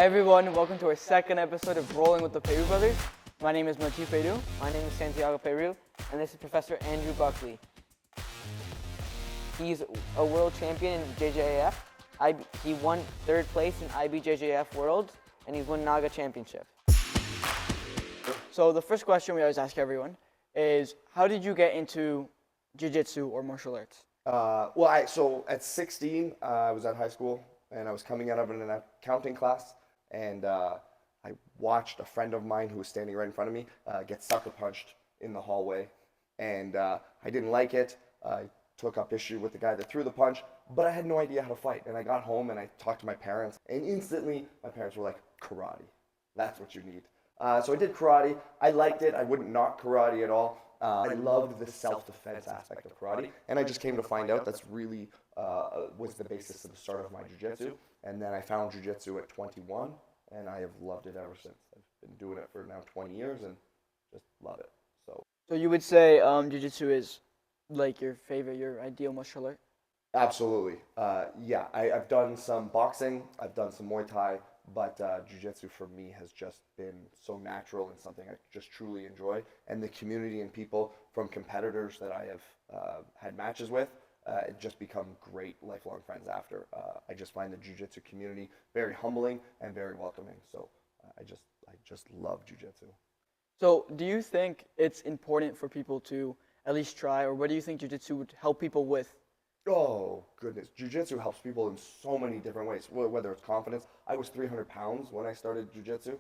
Hi everyone, welcome to our second episode of Rolling with the Peyrou Brothers. My name is Peyrou. My name is Santiago Peyrou, and this is Professor Andrew Buckley. He's a world champion in JJAF. He won third place in IBJJF Worlds, and he's won Naga Championship. So the first question we always ask everyone is, how did you get into Jiu-Jitsu or martial arts? So at 16, I was at high school, and I was coming out of an accounting class, and I watched a friend of mine who was standing right in front of me get sucker punched in the hallway, and I didn't like it. I took up issue with the guy that threw the punch, but I had no idea how to fight. And I got home and I talked to my parents, and instantly my parents were like, karate, that's what you need. So I did karate. I liked it. I wouldn't knock karate at all. I loved the self-defense aspect of karate, and I just came to find out that's really was the basis of the start of my jiu-jitsu. And then I found jiu-jitsu at 21, and I have loved it ever since. I've been doing it for now 20 years and just love it. So you would say Jiu-Jitsu is like your favorite, your ideal martial art? Absolutely. Yeah, I've done some boxing, I've done some Muay Thai, but Jiu-Jitsu for me has just been so natural and something I just truly enjoy. And the community and people from competitors that I have had matches with, just become great lifelong friends after. I just find the Jiu-Jitsu community very humbling and very welcoming. So I just love Jiu-Jitsu. So do you think it's important for people to at least try, or what do you think Jiu-Jitsu would help people with? Oh, goodness. Jiu-Jitsu helps people in so many different ways, whether it's confidence. I was 300 pounds when I started Jiu-Jitsu.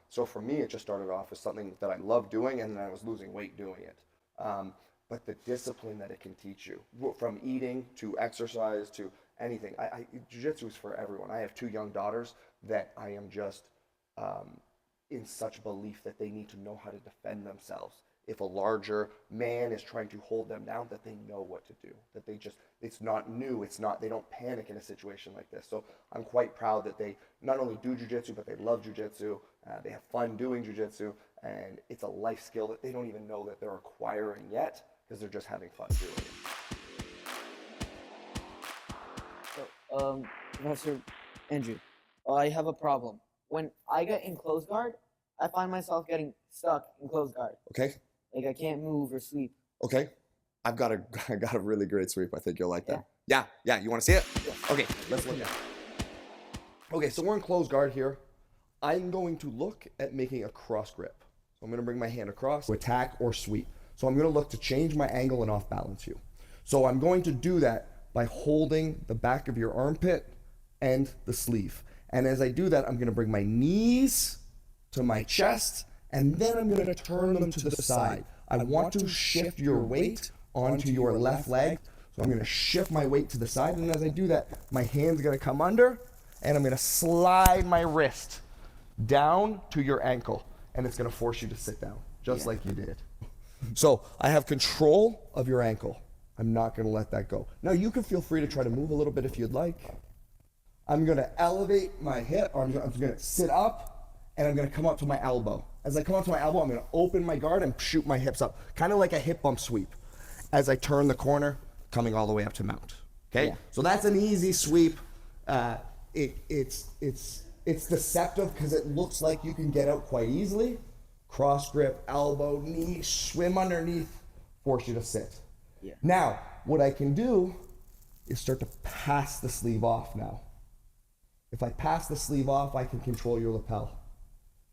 So for me, it just started off as something that I loved doing, and then I was losing weight doing it. But the discipline that it can teach you, from eating to exercise to anything. Jiu-Jitsu is for everyone. I have 2 young daughters that I am just in such belief that they need to know how to defend themselves. If a larger man is trying to hold them down, that they know what to do, that it's not new, they don't panic in a situation like this. So I'm quite proud that they not only do jiu-jitsu, but they love jiu-jitsu, they have fun doing jiu-jitsu, and it's a life skill that they don't even know that they're acquiring yet, because they're just having fun doing it. So, Professor Andrew, I have a problem. When I get in close guard, I find myself getting stuck in close guard. Okay. Like I can't move or sleep. Okay. I got a really great sweep. I think you'll like that. Yeah. You want to see it? Yeah. Okay, let's look at it. Okay, so we're in close guard here. I'm going to look at making a cross grip. So I'm going to bring my hand across to attack or sweep. So I'm going to look to change my angle and off balance you. So I'm going to do that by holding the back of your armpit and the sleeve. And as I do that, I'm going to bring my knees to my chest, and then I'm going to turn them to the side. I want to shift your weight onto your left leg. So I'm going to shift my weight to the side, and as I do that, my hand's going to come under, and I'm going to slide my wrist down to your ankle, and it's going to force you to sit down, just like you did. So I have control of your ankle. I'm not going to let that go. Now you can feel free to try to move a little bit if you'd like. I'm going to elevate my hip, or I'm going to sit up, and I'm going to come up to my elbow. As I come up to my elbow, I'm going to open my guard and shoot my hips up, kind of like a hip bump sweep. As I turn the corner, coming all the way up to mount. Okay, yeah. So that's an easy sweep. It's deceptive because it looks like you can get out quite easily. Cross grip, elbow, knee, swim underneath, force you to sit. Yeah. Now, what I can do is start to pass the sleeve off now. If I pass the sleeve off, I can control your lapel.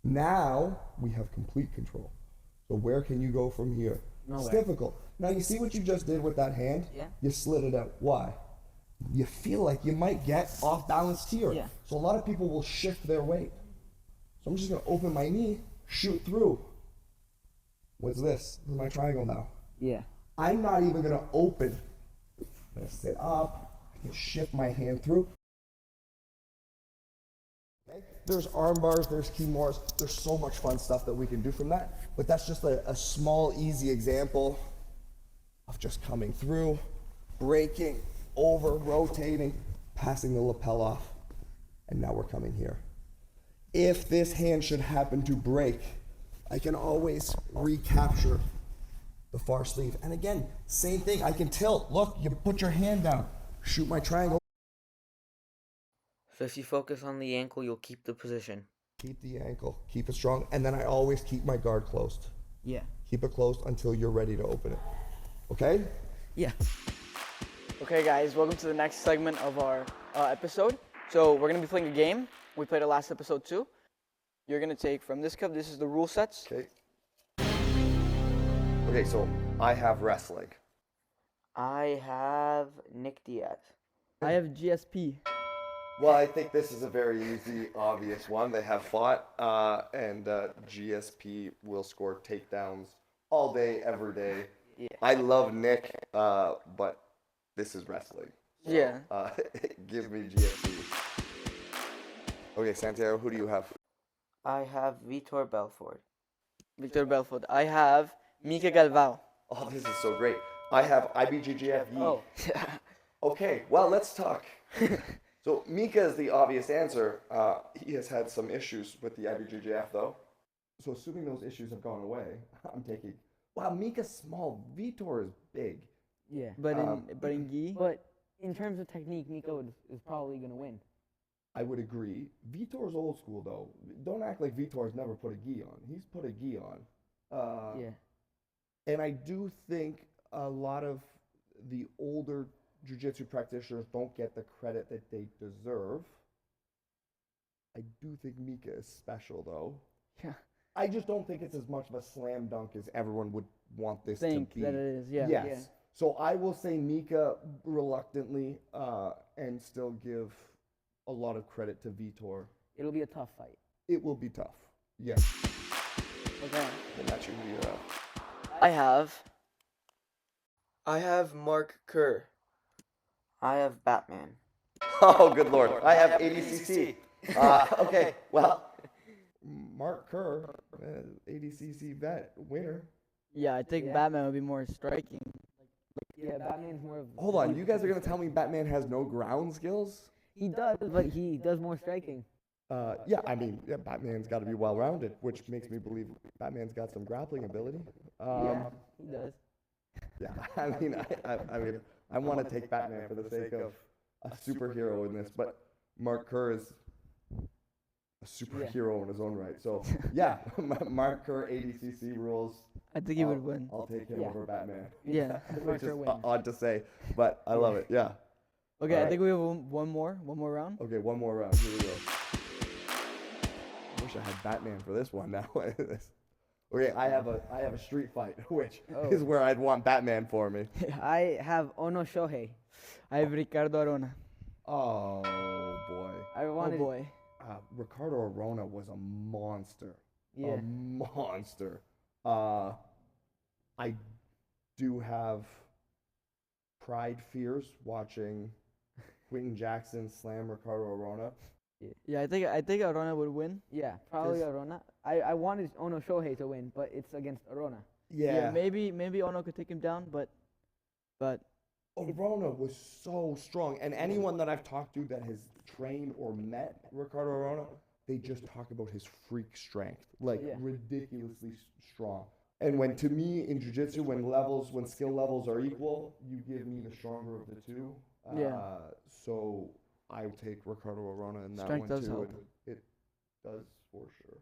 Now we have complete control. So where can you go from here? Nowhere. It's difficult. Now you see what you just did with that hand? Yeah. You slid it out. Why? You feel like you might get off balance here. Yeah. So a lot of people will shift their weight. So I'm just going to open my knee, shoot through. What's this? This is my triangle now. Yeah. I'm not even going to open. I'm going to sit up. I can shift my hand through. There's arm bars, there's Kimors, there's so much fun stuff that we can do from that. But that's just a small, easy example of just coming through, breaking, over, rotating, passing the lapel off, and now we're coming here. If this hand should happen to break, I can always recapture the far sleeve. And again, same thing, I can tilt. Look, you put your hand down, shoot my triangle. So if you focus on the ankle, you'll keep the position. Keep the ankle, keep it strong, and then I always keep my guard closed. Yeah. Keep it closed until you're ready to open it. Okay? Yeah. Okay, guys, welcome to the next segment of our episode. So we're gonna be playing a game. We played it last episode too. You're gonna take from this cup. This is the rule sets. Okay. Okay, so I have wrestling. I have Nick Diaz. I have GSP. Well, I think this is a very easy, obvious one. They have fought, and GSP will score takedowns all day, every day. Yeah. I love Nick, but this is wrestling. So, Yeah. Give me GSP. Okay, Santiago, who do you have? I have Vitor Belfort. Victor Belfort. I have Mika Galvao. Oh, this is so great. I have IBJJF Yi. Oh. Okay, well, let's talk. So Mika is the obvious answer. He has had some issues with the IBJJF, though. So assuming those issues have gone away, I'm taking. Wow, Mika's small. Vitor is big. Yeah. But in gi. But in terms of technique, Miko is probably going to win. I would agree. Vitor's old school, though. Don't act like Vitor's never put a gi on. He's put a gi on. Yeah. And I do think a lot of the older jiu-jitsu practitioners don't get the credit that they deserve. I do think Mika is special, though. Yeah. I just don't think it's as much of a slam dunk as everyone would want this Think to be. that it is. Yeah. Yes. Yeah. So I will say Mika reluctantly, and still give a lot of credit to Vitor. It'll be a tough fight. It will be tough. Yes. Okay. And that's who you have. I have Mark Kerr. I have Batman. Oh, good lord. I have ADCC. Okay, well, Mark Kerr, ADCC vet, winner. Yeah, I think Yeah. Batman would be more striking. Yeah, Batman's more of... Hold on, you guys are going to tell me Batman has no ground skills? He does, but he does more striking. Yeah, I mean, yeah, Batman's got to be well-rounded, which makes me believe Batman's got some grappling ability. Yeah, he does. Yeah, I mean, I want to take Batman for the sake of a superhero in this, but Mark Kerr is a superhero in his own right. So, yeah, Mark Kerr, ADCC rules. I think he would win. I'll take him Yeah. over Batman. Yeah. Which is Kerr wins. odd to say, but I love it. Yeah. Okay, I Alright. think we have one more round. Okay, one more round. Here we go. I wish I had Batman for this one now. Okay, I have a street fight, which is where I'd want Batman for me. I have Ono Shohei. I have Ricardo Arona. Oh boy. I Oh wanted... boy. Ricardo Aurora was a monster. Yeah. A monster. I do have pride fears watching Quentin Jackson slam Ricardo Aurora. Yeah, I think Arona would win. Yeah, probably Just- Arona. I wanted Ono Shohei to win, but it's against Arona. Yeah. Maybe Ono could take him down, but Aurora was so strong, and anyone that I've talked to that has trained or met Ricardo Aurora, they just talk about his freak strength, like Yeah. ridiculously strong. And when, to me, in jiu-jitsu, when skill levels are equal, you give me the stronger of the two. Yeah. So I would take Ricardo Aurora in that Strength one does too. help. And it does for sure.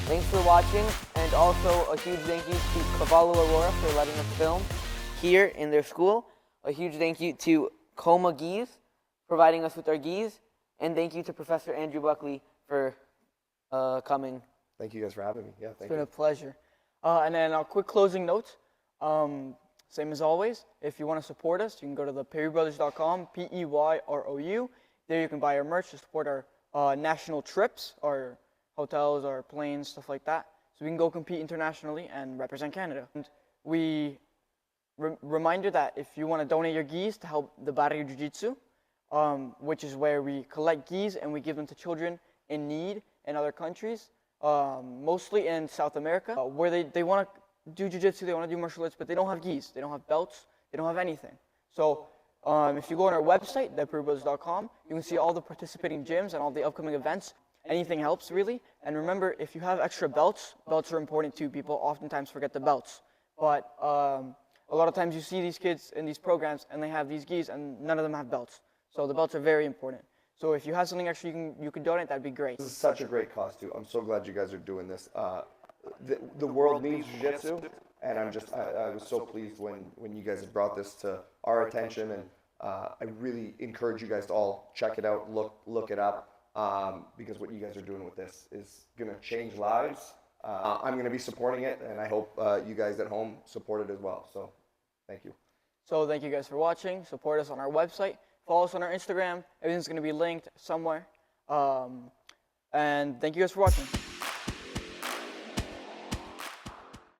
Thanks for watching, and also a huge thank you to Cavalo, Aurora for letting us film here in their school. A huge thank you to Coma Geese providing us with our geese, and thank you to Professor Andrew Buckley for coming. Thank you guys for having me. Yeah, thank It's been you. a pleasure. And then a quick closing note. Same as always, if you want to support us, you can go to the PeyrouBrothers.com, Peyrou. There you can buy our merch to support our national trips, our hotels, our planes, stuff like that. So we can go compete internationally and represent Canada. And reminder that if you want to donate your gis to help the Barrio Jiu-Jitsu, which is where we collect gis and we give them to children in need in other countries, mostly in South America, where they want to do jiu-jitsu, they want to do martial arts, but they don't have gis, they don't have belts, they don't have anything. So if you go on our website, thepeyroubrothers.com, you can see all the participating gyms and all the upcoming events. Anything helps, really. And remember, if you have extra belts, belts are important too. People oftentimes forget the belts. But a lot of times you see these kids in these programs and they have these gis and none of them have belts. So the belts are very important. So if you have something extra you can donate, that'd be great. This is such a great cause too. I'm so glad you guys are doing this. The world needs jiu-jitsu, and I was so pleased when you guys have brought this to our attention, and I really encourage you guys to all check it out, look it up, because what you guys are doing with this is going to change lives. I'm going to be supporting it, and I hope you guys at home support it as well. So thank you. So thank you guys for watching. Support us on our website. Follow us on our Instagram. Everything's going to be linked somewhere. And thank you guys for watching.